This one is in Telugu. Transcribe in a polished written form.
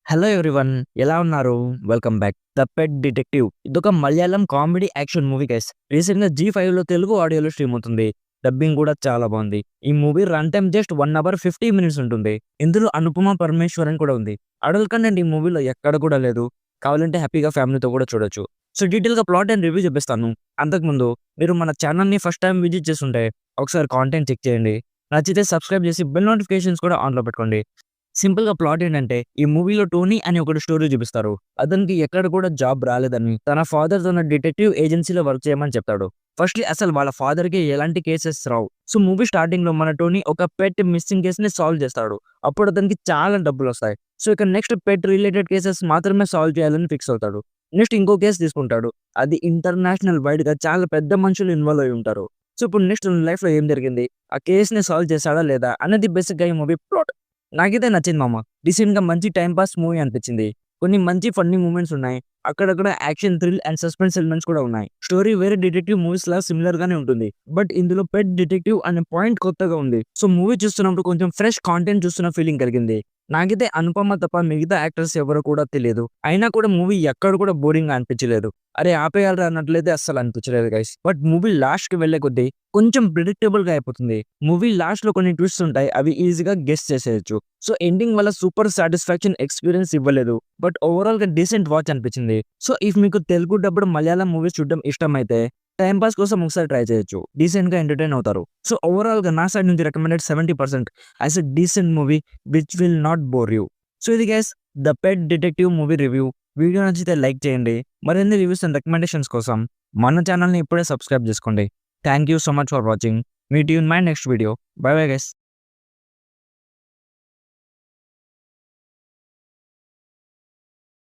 హలో ఎవ్రీవన్, ఎలా ఉన్నారు? Welcome back. 'The pet detective' ఇదొక Malayalam comedy action movie guys. రీసెంట్‌గా జీ5లో తెలుగు ఆడియోలో స్ట్రీమ్ అవుతుంది. డబ్బింగ్ కూడా చాలా బాగుంది. ఈ movie run time just 1 hour 50 minutes ఉంటుంది. ఇందులో అనుపమ పరమేశ్వరన్ కూడా ఉంది. అడల్ట్ కంటెంట్ ఈ మూవీలో ఎక్కడ కూడా లేదు. కావాలంటే హ్యాపీగా ఫ్యామిలీతో కూడా చూడొచ్చు. సో డీటెయిల్‌గా ప్లాట్ అండ్ రివ్యూ చెప్పేస్తాను. అంతకుముందు మీరు మన ఛానల్‌ని ఫస్ట్ టైమ్ విజిట్ చేస్తుంటే ఒకసారి కాంటెంట్ చెక్ చేయండి. నచ్చితే సబ్స్క్రైబ్ చేసి బెల్ నోటిఫికేషన్స్ కూడా ఆన్‌లో పెట్టుకోండి. సింపుల్‌గా ప్లాట్ ఏంటంటే, ఈ మూవీలో టోనీ అనే ఒకడు స్టోరీ చూపిస్తారు. అతనికి ఎక్కడ కూడా జాబ్ రాలేదని, తన ఫాదర్ తన డిటెక్టివ్ ఏజెన్సీలో వర్క్ చేయమని చెప్తాడు. ఫస్ట్‌లీ అసలు వాళ్ళ ఫాదర్‌కి ఎలాంటి కేసెస్ రావు. సో మూవీ స్టార్టింగ్‌లో మన టోనీ ఒక పెట్ మిస్సింగ్ కేస్‌ని సాల్వ్ చేస్తాడు. అప్పుడు అతనికి చాలా డబ్బులొస్తాయి. సో ఇక నెక్స్ట్ పెట్ రిలేటెడ్ కేసెస్ మాత్రమే సాల్వ్ చేయాలని ఫిక్స్ అవుతాడు. నెక్స్ట్ ఇంకో కేస్ తీసుకుంటాడు. అది ఇంటర్నేషనల్ వైడ్‌గా చాలా పెద్ద మనుషులు ఇన్వాల్వ్ అయ్యి ఉంటారు. సో ఇప్పుడు నెక్స్ట్ లైఫ్‌లో ఏం జరిగింది? ఆ కేస్‌ని సాల్వ్ చేశాడా లేదా? అనేది బేసిక్‌గా ఈ మూవీ ప్లాట్. నాకైతే నచ్చింది మామ. రీసెంట్‌గా మంచి టైమ్ పాస్ మూవీ అనిపించింది. కొన్ని మంచి ఫన్నీ మూమెంట్స్ ఉన్నాయి. అక్కడక్కడ action, thrill and suspense elements కూడా ఉన్నాయి. స్టోరీ వేరే డిటెక్టివ్ మూవీస్‌లా సిమిలర్ గానే ఉంటుంది. బట్ ఇందులో పెట్ డిటెక్టివ్ అనే పాయింట్ కొత్తగా ఉంది. సో మూవీ చూస్తున్నప్పుడు కొంచెం ఫ్రెష్ కాంటెంట్ చూస్తున్న ఫీలింగ్ కలిగింది. నాకైతే అనుపమ తప్ప మిగతా యాక్టర్స్ ఎవరో కూడా తెలియదు. అయినా కూడా మూవీ ఎక్కడ కూడా బోరింగ్‌గా అనిపించలేదు. అరే ఆపేయాలిరా అన్నట్లయితే అస్సలు అనిపించలేదు గైస్. బట్ మూవీ లాస్ట్‌కి వెళ్ళే కొద్దీ కొంచెం ప్రిడిక్టబుల్‌గా అయిపోతుంది. మూవీ లాస్ట్‌లో కొన్ని ట్విస్ట్స్ ఉంటాయి. అవి ఈజీగా గెస్ చేసేయొచ్చు. సో ఎండింగ్ వల్ల సూపర్ సాటిస్ఫాక్షన్ ఎక్స్‌పీరియన్స్ ఇవ్వలేదు. బట్ ఓవరాల్‌గా డీసెంట్ వాచ్ అనిపించింది. సో ఇఫ్ మీకు తెలుగు డబ్బుడ్ మలయాళం మూవీస్ చూడడం ఇష్టమైతే టైమ్ పాస్ కోసం ఒకసారి ట్రై చేయొచ్చు. డీసెంట్‌గా ఎంటర్‌టైన్ అవుతారు. సో ఓవరాల్‌గా నా సైడ్ నుంచి recommended 70% as a decent movie which will not bore you. So ఇది guys 'the pet detective' movie review. Video నచ్చితే లైక్ చేయండి. మరిన్ని రివ్యూస్ అండ్ రికమెండేషన్స్ కోసం మన ఛానల్‌ని ఇప్పుడే సబ్స్క్రైబ్ చేసుకోండి. Thank you so much for watching. Meet you in my next video. By bye guys.